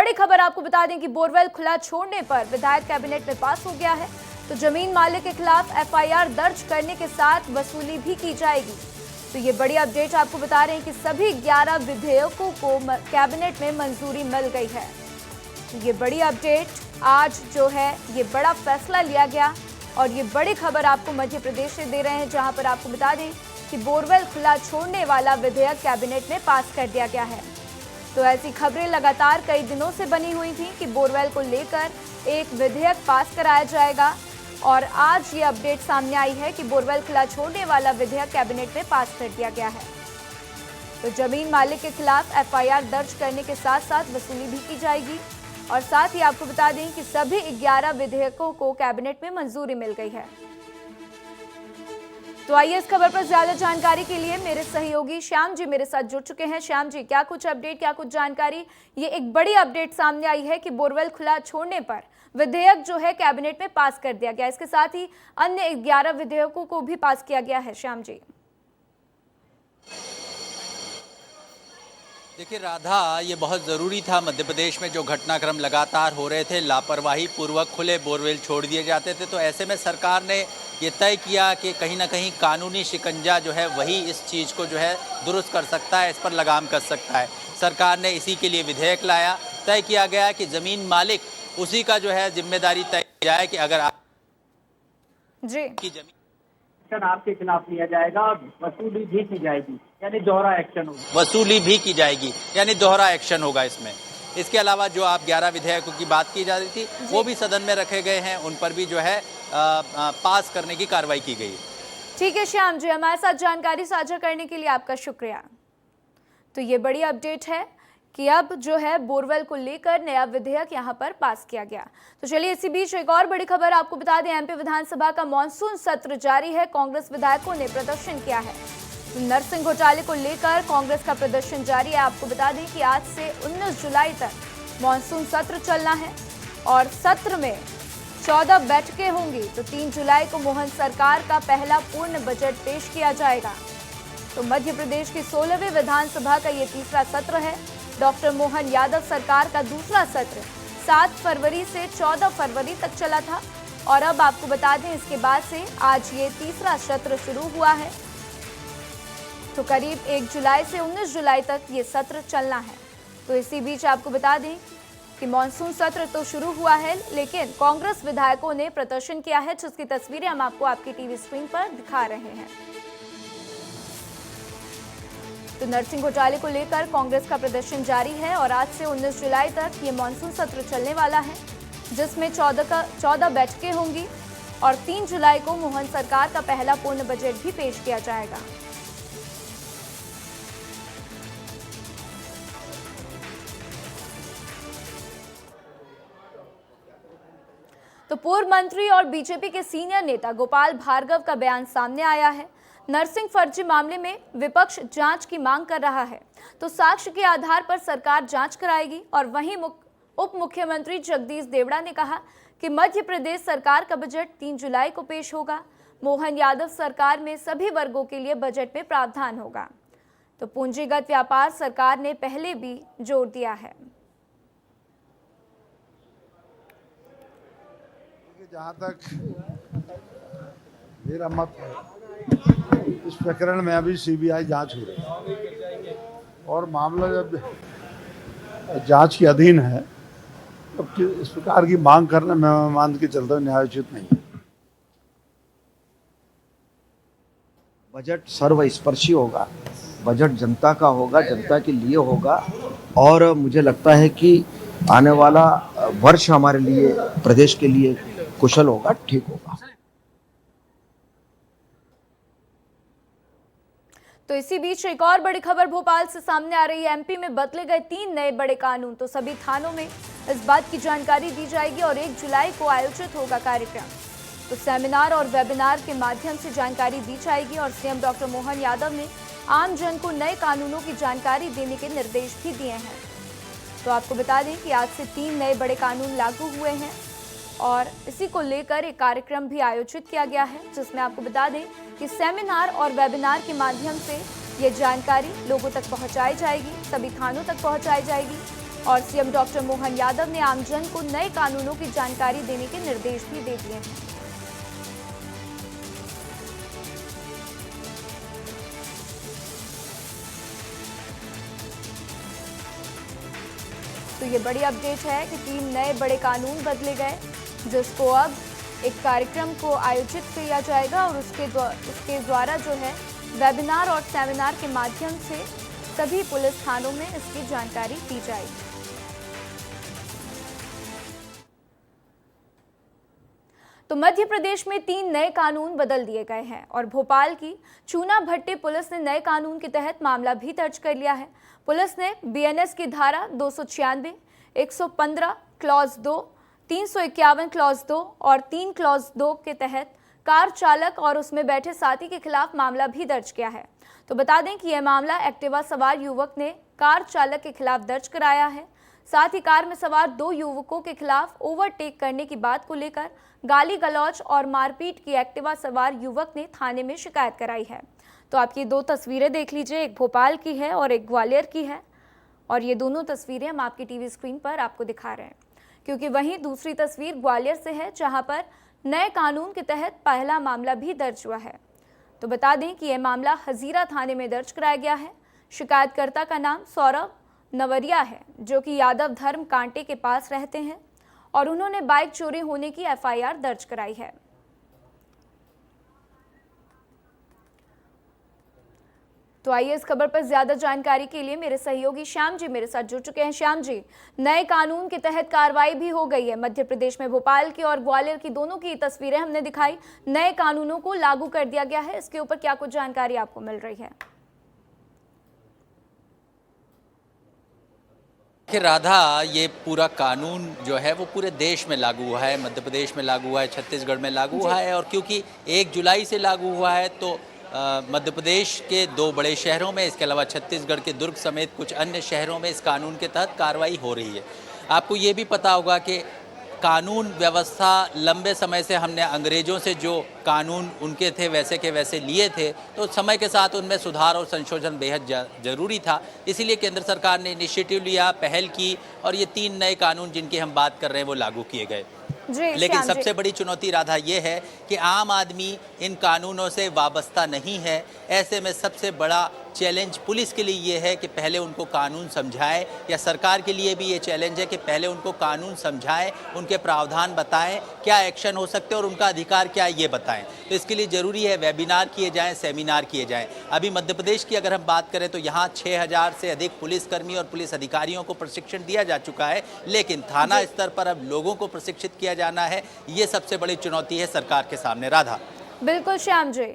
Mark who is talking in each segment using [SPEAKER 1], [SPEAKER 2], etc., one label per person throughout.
[SPEAKER 1] बड़ी खबर आपको बता दें कि बोरवेल खुला छोड़ने पर विधायक कैबिनेट में पास हो गया है। तो जमीन मालिक के खिलाफ एफआईआर दर्ज करने के साथ वसूली भी की जाएगी। तो ये बड़ी अपडेट आपको बता रहे हैं कि सभी 11 विधेयकों को कैबिनेट में मंजूरी मिल गई है। तो ये बड़ी अपडेट आज जो है ये बड़ा फैसला लिया गया और ये बड़ी खबर आपको मध्य प्रदेश से दे रहे हैं, जहां पर आपको बता दें कि बोरवेल खुला छोड़ने वाला विधेयक कैबिनेट में पास कर दिया गया है। तो ऐसी खबरें लगातार कई दिनों से बनी हुई थी कि बोरवेल को लेकर एक विधेयक पास कराया जाएगा और आज ये अपडेट सामने आई है कि बोरवेल खुला छोड़ने वाला विधेयक कैबिनेट में पास कर दिया गया है। तो जमीन मालिक के खिलाफ एफआईआर दर्ज करने के साथ साथ वसूली भी की जाएगी और साथ ही आपको बता दें कि सभी 11 विधेयकों को कैबिनेट में मंजूरी मिल गई है। तो आइए इस खबर पर ज्यादा जानकारी के लिए मेरे सहयोगी श्याम जी मेरे साथ जुड़ चुके हैं। श्याम जी, क्या कुछ अपडेट, क्या कुछ जानकारी? ये एक बड़ी अपडेट सामने आई है कि बोरवेल खुला छोड़ने पर विधेयक जो है कैबिनेट में पास कर दिया गया। इसके साथ ही अन्य 11 विधेयकों को भी पास किया गया है। श्याम जी,
[SPEAKER 2] देखिए राधा, ये बहुत ज़रूरी था। मध्य प्रदेश में जो घटनाक्रम लगातार हो रहे थे, लापरवाही पूर्वक खुले बोरवेल छोड़ दिए जाते थे, तो ऐसे में सरकार ने ये तय किया कि कहीं ना कहीं कानूनी शिकंजा जो है वही इस चीज़ को जो है दुरुस्त कर सकता है, इस पर लगाम कस सकता है। सरकार ने इसी के लिए विधेयक लाया। तय किया गया कि ज़मीन मालिक उसी का जो है जिम्मेदारी तय किया जाए कि अगर आप
[SPEAKER 1] जी
[SPEAKER 2] की जमीन
[SPEAKER 3] आपके खिलाफ लिया जाएगा और वसूली भी की जाएगी, यानी दोहरा एक्शन होगा।
[SPEAKER 2] वसूली भी की जाएगी, यानी दोहरा एक्शन होगा इसमें। इसके अलावा जो आप 11 विधेयकों की बात की जा रही थी, वो भी सदन में रखे गए हैं, उन पर भी जो है पास करने की कार्रवाई की गई।
[SPEAKER 1] ठीक है श्याम जी, हमारे साथ जानकारी साझा करने के लिए आपका शुक्रिया। तो ये बड़ी अपडेट है कि अब जो है बोरवेल को लेकर नया विधेयक यहां पर पास किया गया। तो चलिए इसी बीच एक और बड़ी खबर आपको बता दें, एमपी विधानसभा का मॉनसून सत्र जारी है। कांग्रेस विधायकों ने प्रदर्शन किया है। तो नरसिंह घोटाले को लेकर कांग्रेस का प्रदर्शन जारी है। आपको बता दें कि आज से 19 जुलाई तक मॉनसून सत्र चलना है और सत्र में 14 बैठकें होंगी। तो 3 जुलाई को मोहन सरकार का पहला पूर्ण बजट पेश किया जाएगा। तो मध्य प्रदेश की 16वीं विधानसभा का ये तीसरा सत्र है। डॉक्टर मोहन यादव सरकार का दूसरा सत्र 7 फरवरी से 14 फरवरी तक चला था और अब आपको बता दें इसके बाद से आज ये तीसरा सत्र शुरू हुआ है। तो करीब 1 जुलाई से 19 जुलाई तक ये सत्र चलना है। तो इसी बीच आपको बता दें कि मॉनसून सत्र तो शुरू हुआ है, लेकिन कांग्रेस विधायकों ने प्रदर्शन किया है, जिसकी तस्वीरें हम आपको आपकी टीवी स्क्रीन पर दिखा रहे हैं। तो नरसिंह घोटाले को लेकर कांग्रेस का प्रदर्शन जारी है और आज से 19 जुलाई तक ये मॉनसून सत्र चलने वाला है, जिसमें 14 बैठकें होंगी और 3 जुलाई को मोहन सरकार का पहला पूर्ण बजट भी पेश किया जाएगा। तो पूर्व मंत्री और बीजेपी के सीनियर नेता गोपाल भार्गव का बयान सामने आया है। नरसिंह फर्जी मामले में विपक्ष जांच की मांग कर रहा है। तो साक्ष्य के आधार पर सरकार जांच कराएगी और वहीं उप मुख्यमंत्री जगदीश देवड़ा ने कहा कि मध्य प्रदेश सरकार का बजट 3 जुलाई को पेश होगा। मोहन यादव सरकार में सभी वर्गों के लिए बजट में प्रावधान होगा। तो पूंजीगत व्यापार सरकार ने पहले भी जोर दिया है।
[SPEAKER 4] जहाँ तक मेरा मत है, इस प्रकरण में अभी सीबीआई जांच हो रही है और मामला जब जांच के अधीन है तब तो इस प्रकार की मांग करना मैं मान के चलता हूँ न्यायोचित नहीं है।
[SPEAKER 5] बजट सर्वस्पर्शी होगा, बजट जनता का होगा, जनता के लिए होगा और मुझे लगता है कि आने वाला वर्ष हमारे लिए, प्रदेश के लिए कुशल होगा, ठीक होगा।
[SPEAKER 1] तो इसी बीच एक और बड़ी खबर भोपाल से सामने आ रही है। एमपी में बदले गए 3 नए बड़े कानून। तो सभी थानों में इस बात की जानकारी दी जाएगी और 1 जुलाई को आयोजित होगा कार्यक्रम। तो सेमिनार और वेबिनार के माध्यम से जानकारी दी जाएगी और सीएम डॉक्टर मोहन यादव ने आम जन को नए कानूनों की जानकारी देने के निर्देश भी दिए हैं। तो आपको बता दें कि आज से 3 नए बड़े कानून लागू हुए हैं और इसी को लेकर एक कार्यक्रम भी आयोजित किया गया है, जिसमें आपको बता दें कि सेमिनार और वेबिनार के माध्यम से ये जानकारी लोगों तक पहुंचाई जाएगी, सभी थानों तक पहुंचाई जाएगी और सीएम डॉक्टर मोहन यादव ने आमजन को नए कानूनों की जानकारी देने के निर्देश भी दे दिए हैं। तो ये बड़ी अपडेट है कि 3 नए बड़े कानून बदले गए, जिसको अब एक कार्यक्रम को आयोजित किया जाएगा और उसके द्वारा जो है वेबिनार और सेमिनार के माध्यम से सभी पुलिस थानों में इसकी जानकारी दी जाएगी। तो मध्य प्रदेश में 3 नए कानून बदल दिए गए हैं और भोपाल की चूना भट्टी पुलिस ने नए कानून के तहत मामला भी दर्ज कर लिया है। पुलिस ने बीएनएस की धारा 296, 115 क्लॉज 2, 351 क्लॉज 2 और 3 क्लॉज 2 के तहत कार चालक और उसमें बैठे साथी के खिलाफ मामला भी दर्ज किया है। तो बता दें कि यह मामला एक्टिवा सवार युवक ने कार चालक के खिलाफ दर्ज कराया है। साथ ही कार में सवार 2 युवकों के खिलाफ ओवरटेक करने की बात को लेकर गाली गलौज और मारपीट की एक्टिवा सवार युवक ने थाने में शिकायत कराई है। तो आप ये 2 तस्वीरें देख लीजिए, एक भोपाल की है और एक ग्वालियर की है, और ये दोनों तस्वीरें हम आपकी टीवी स्क्रीन पर आपको दिखा रहे हैं, क्योंकि वहीं दूसरी तस्वीर ग्वालियर से है, जहां पर नए कानून के तहत पहला मामला भी दर्ज हुआ है। तो बता दें कि यह मामला हजीरा थाने में दर्ज कराया गया है। शिकायतकर्ता का नाम सौरभ नवरिया है, जो कि यादव धर्म कांटे के पास रहते हैं और उन्होंने बाइक चोरी होने की एफआईआर दर्ज कराई है। तो आइए इस खबर पर ज्यादा जानकारी के लिए मेरे सहयोगी श्याम जी मेरे साथ जुड़ चुके हैं। श्याम जी, नए कानून के तहत कार्रवाई भी हो गई है मध्य प्रदेश में। भोपाल की और ग्वालियर की दोनों की तस्वीरें हमने दिखाई, नए कानूनों को लागू कर दिया गया है। इसके ऊपर क्या कुछ जानकारी आपको मिल रही है?
[SPEAKER 2] कि राधा, ये पूरा कानून जो है वो पूरे देश में लागू हुआ है, मध्य प्रदेश में लागू हुआ है, छत्तीसगढ़ में लागू हुआ है, और क्योंकि 1 जुलाई से लागू हुआ है तो मध्य प्रदेश के 2 बड़े शहरों में, इसके अलावा छत्तीसगढ़ के दुर्ग समेत कुछ अन्य शहरों में इस कानून के तहत कार्रवाई हो रही है। आपको ये भी पता होगा कि कानून व्यवस्था लंबे समय से हमने अंग्रेज़ों से जो कानून उनके थे वैसे के वैसे लिए थे, तो समय के साथ उनमें सुधार और संशोधन बेहद ज़रूरी था। इसीलिए केंद्र सरकार ने इनिशिएटिव लिया, पहल की, और ये 3 नए कानून जिनकी हम बात कर रहे हैं वो लागू किए गए। लेकिन सबसे बड़ी चुनौती राधा ये है कि आम आदमी इन कानूनों से वाबस्ता नहीं है। ऐसे में सबसे बड़ा चैलेंज पुलिस के लिए ये है कि पहले उनको कानून समझाए, या सरकार के लिए भी ये चैलेंज है कि पहले उनको कानून समझाएं, उनके प्रावधान बताएं, क्या एक्शन हो सकते हैं और उनका अधिकार क्या है ये बताएं। तो इसके लिए ज़रूरी है वेबिनार किए जाएं, सेमिनार किए जाएं। अभी मध्य प्रदेश की अगर हम बात करें तो यहाँ 6000 से अधिक पुलिसकर्मी और पुलिस अधिकारियों को प्रशिक्षण दिया जा चुका है, लेकिन थाना स्तर पर अब लोगों को प्रशिक्षित किया जाना है। ये सबसे बड़ी चुनौती है सरकार के सामने। राधा,
[SPEAKER 1] बिल्कुल श्याम जी,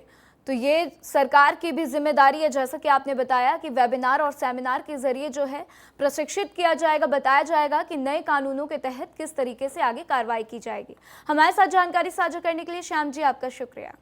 [SPEAKER 1] तो ये सरकार की भी जिम्मेदारी है, जैसा कि आपने बताया कि वेबिनार और सेमिनार के जरिए जो है प्रशिक्षित किया जाएगा, बताया जाएगा कि नए कानूनों के तहत किस तरीके से आगे कार्रवाई की जाएगी। हमारे साथ जानकारी साझा करने के लिए श्याम जी आपका शुक्रिया।